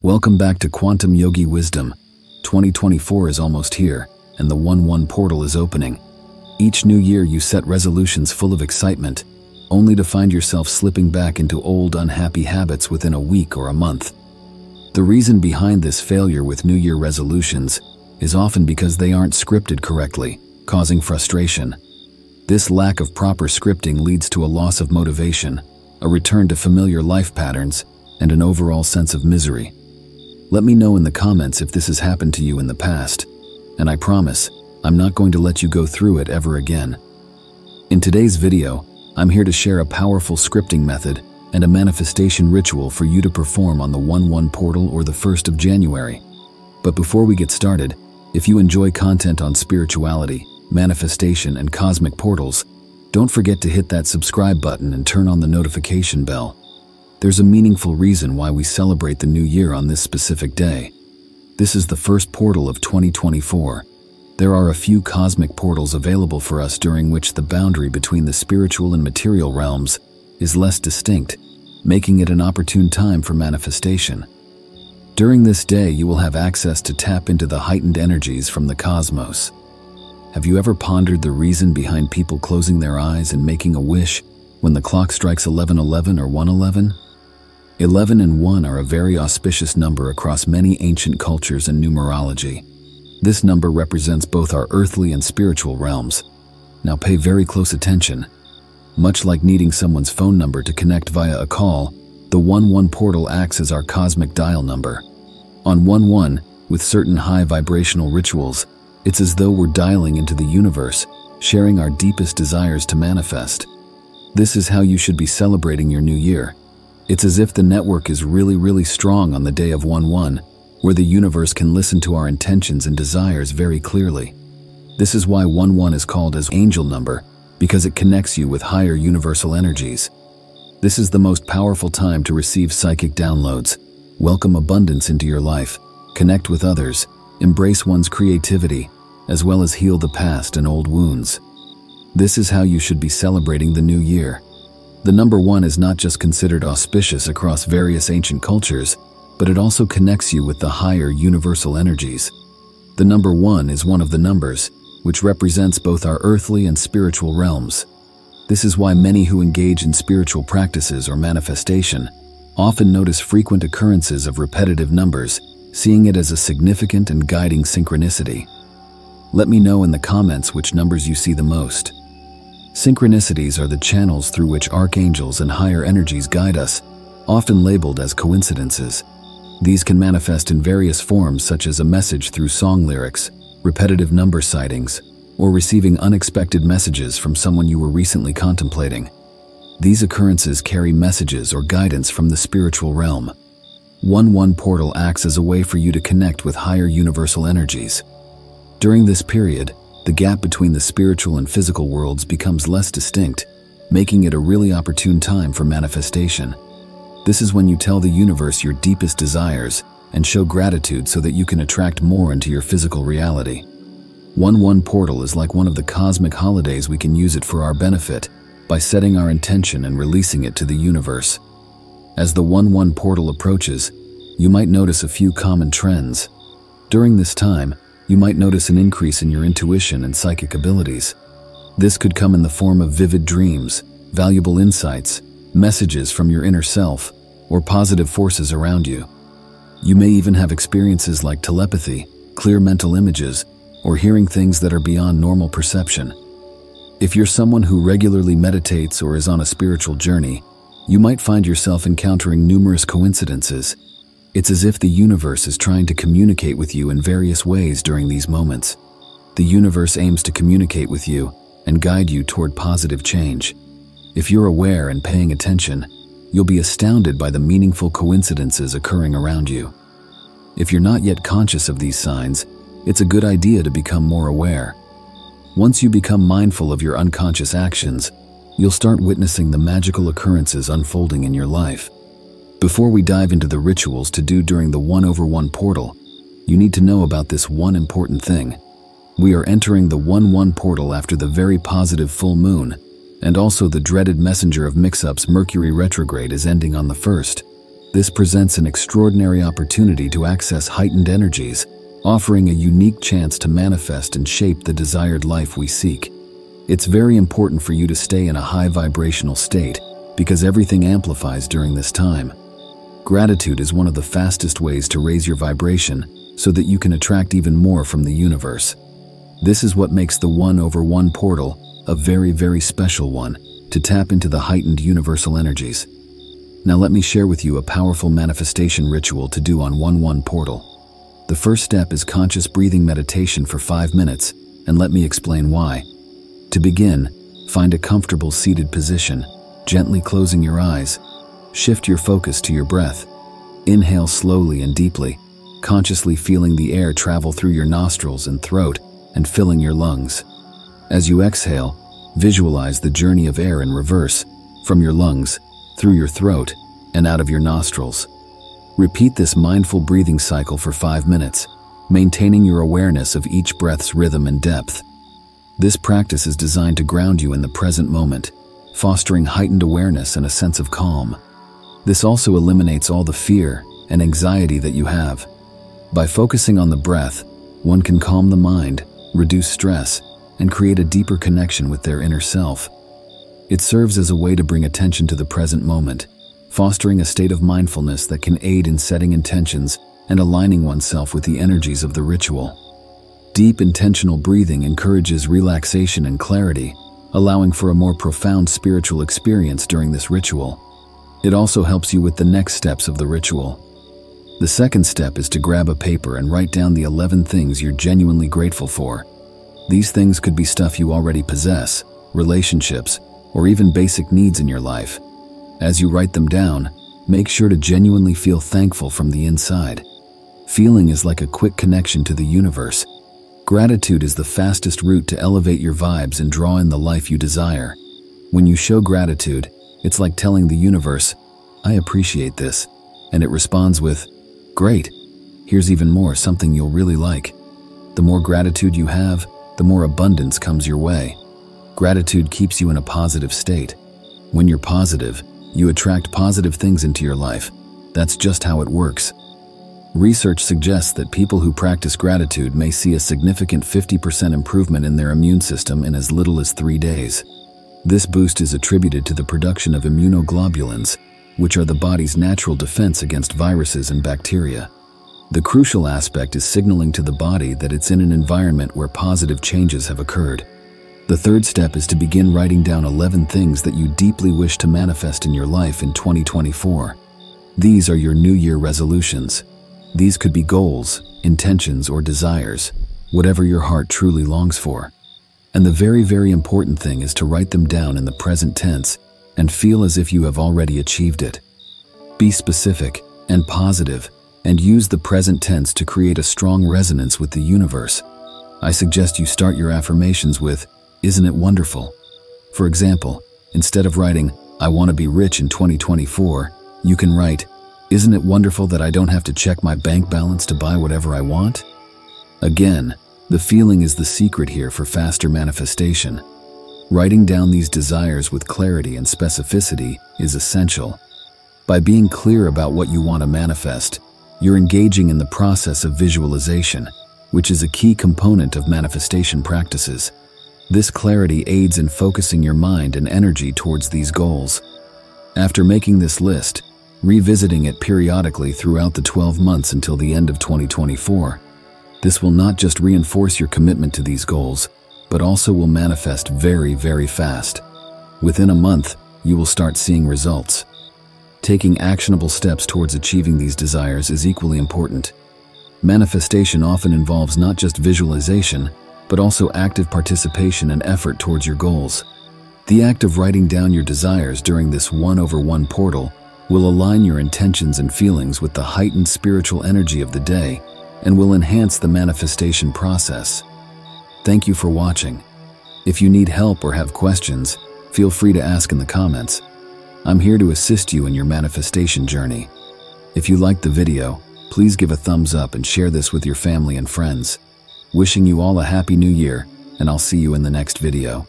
Welcome back to Quantum Yogi Wisdom. 2024 is almost here, and the 1-1 portal is opening. Each new year you set resolutions full of excitement, only to find yourself slipping back into old unhappy habits within a week or a month. The reason behind this failure with New Year resolutions is often because they aren't scripted correctly, causing frustration. This lack of proper scripting leads to a loss of motivation, a return to familiar life patterns, and an overall sense of misery. Let me know in the comments if this has happened to you in the past, and I promise I'm not going to let you go through it ever again. In today's video, I'm here to share a powerful scripting method and a manifestation ritual for you to perform on the 1-1 portal or the 1st of January. But before we get started, if you enjoy content on spirituality, manifestation, and cosmic portals, don't forget to hit that subscribe button and turn on the notification bell. There's a meaningful reason why we celebrate the new year on this specific day. This is the first portal of 2024. There are a few cosmic portals available for us during which the boundary between the spiritual and material realms is less distinct, making it an opportune time for manifestation. During this day, you will have access to tap into the heightened energies from the cosmos. Have you ever pondered the reason behind people closing their eyes and making a wish when the clock strikes 11:11 or 1:11? 11 and 1 are a very auspicious number across many ancient cultures and numerology. This number represents both our earthly and spiritual realms. Now pay very close attention. Much like needing someone's phone number to connect via a call, the 1-1 portal acts as our cosmic dial number. On 1-1, with certain high vibrational rituals, it's as though we're dialing into the universe, sharing our deepest desires to manifest. This is how you should be celebrating your new year. It's as if the network is really strong on the day of 1-1, where the universe can listen to our intentions and desires very clearly. This is why 1-1 is called as angel number, because it connects you with higher universal energies. This is the most powerful time to receive psychic downloads, welcome abundance into your life, connect with others, embrace one's creativity, as well as heal the past and old wounds. This is how you should be celebrating the new year. The number 1 is not just considered auspicious across various ancient cultures, but it also connects you with the higher universal energies. The number 1 is one of the numbers, which represents both our earthly and spiritual realms. This is why many who engage in spiritual practices or manifestation often notice frequent occurrences of repetitive numbers, seeing it as a significant and guiding synchronicity. Let me know in the comments which numbers you see the most. Synchronicities are the channels through which archangels and higher energies guide us, often labeled as coincidences. These can manifest in various forms, such as a message through song lyrics, repetitive number sightings, or receiving unexpected messages from someone you were recently contemplating. These occurrences carry messages or guidance from the spiritual realm. 1-1 portal acts as a way for you to connect with higher universal energies. During this period, the gap between the spiritual and physical worlds becomes less distinct, making it a really opportune time for manifestation. This is when you tell the universe your deepest desires and show gratitude so that you can attract more into your physical reality. 1-1 portal is like one of the cosmic holidays. We can use it for our benefit by setting our intention and releasing it to the universe. As the 1-1 portal approaches, you might notice a few common trends. During this time, you might notice an increase in your intuition and psychic abilities. This could come in the form of vivid dreams, valuable insights, messages from your inner self, or positive forces around you. You may even have experiences like telepathy, clear mental images, or hearing things that are beyond normal perception. If you're someone who regularly meditates or is on a spiritual journey, you might find yourself encountering numerous coincidences. It's as if the universe is trying to communicate with you in various ways during these moments. The universe aims to communicate with you and guide you toward positive change. If you're aware and paying attention, you'll be astounded by the meaningful coincidences occurring around you. If you're not yet conscious of these signs, it's a good idea to become more aware. Once you become mindful of your unconscious actions, you'll start witnessing the magical occurrences unfolding in your life. Before we dive into the rituals to do during the 1/1 portal, you need to know about this one important thing. We are entering the 1-1 portal after the very positive full moon, and also the dreaded messenger of mix-ups Mercury retrograde is ending on the 1st. This presents an extraordinary opportunity to access heightened energies, offering a unique chance to manifest and shape the desired life we seek. It's very important for you to stay in a high vibrational state because everything amplifies during this time. Gratitude is one of the fastest ways to raise your vibration so that you can attract even more from the universe. This is what makes the 1/1 portal a very, very special one to tap into the heightened universal energies. Now let me share with you a powerful manifestation ritual to do on 1/1 portal. The first step is conscious breathing meditation for 5 minutes, and let me explain why. To begin, find a comfortable seated position, gently closing your eyes. Shift your focus to your breath. Inhale slowly and deeply, consciously feeling the air travel through your nostrils and throat and filling your lungs. As you exhale, visualize the journey of air in reverse, from your lungs, through your throat, and out of your nostrils. Repeat this mindful breathing cycle for 5 minutes, maintaining your awareness of each breath's rhythm and depth. This practice is designed to ground you in the present moment, fostering heightened awareness and a sense of calm. This also eliminates all the fear and anxiety that you have. By focusing on the breath, one can calm the mind, reduce stress, and create a deeper connection with their inner self. It serves as a way to bring attention to the present moment, fostering a state of mindfulness that can aid in setting intentions and aligning oneself with the energies of the ritual. Deep intentional breathing encourages relaxation and clarity, allowing for a more profound spiritual experience during this ritual. It also helps you with the next steps of the ritual. The second step is to grab a paper and write down the 11 things you're genuinely grateful for. These things could be stuff you already possess, relationships, or even basic needs in your life. As you write them down, make sure to genuinely feel thankful from the inside. Feeling is like a quick connection to the universe. Gratitude is the fastest route to elevate your vibes and draw in the life you desire. When you show gratitude, it's like telling the universe, "I appreciate this," and it responds with, "Great, here's even more, something you'll really like." The more gratitude you have, the more abundance comes your way. Gratitude keeps you in a positive state. When you're positive, you attract positive things into your life. That's just how it works. Research suggests that people who practice gratitude may see a significant 50% improvement in their immune system in as little as 3 days. This boost is attributed to the production of immunoglobulins, which are the body's natural defense against viruses and bacteria. The crucial aspect is signaling to the body that it's in an environment where positive changes have occurred. The third step is to begin writing down 11 things that you deeply wish to manifest in your life in 2024. These are your New Year resolutions. These could be goals, intentions, or desires, whatever your heart truly longs for. And the very, very important thing is to write them down in the present tense and feel as if you have already achieved it. Be specific and positive, and use the present tense to create a strong resonance with the universe. I suggest you start your affirmations with, "Isn't it wonderful?" For example, instead of writing, "I want to be rich in 2024, you can write, "Isn't it wonderful that I don't have to check my bank balance to buy whatever I want?" Again, the feeling is the secret here for faster manifestation. Writing down these desires with clarity and specificity is essential. By being clear about what you want to manifest, you're engaging in the process of visualization, which is a key component of manifestation practices. This clarity aids in focusing your mind and energy towards these goals. After making this list, revisiting it periodically throughout the 12 months until the end of 2024, this will not just reinforce your commitment to these goals, but also will manifest very, very fast. Within a month, you will start seeing results. Taking actionable steps towards achieving these desires is equally important. Manifestation often involves not just visualization, but also active participation and effort towards your goals. The act of writing down your desires during this 1/1 portal will align your intentions and feelings with the heightened spiritual energy of the day and will enhance the manifestation process. Thank you for watching. If you need help or have questions, feel free to ask in the comments. I'm here to assist you in your manifestation journey. If you liked the video, please give a thumbs up and share this with your family and friends. Wishing you all a happy new year, and I'll see you in the next video.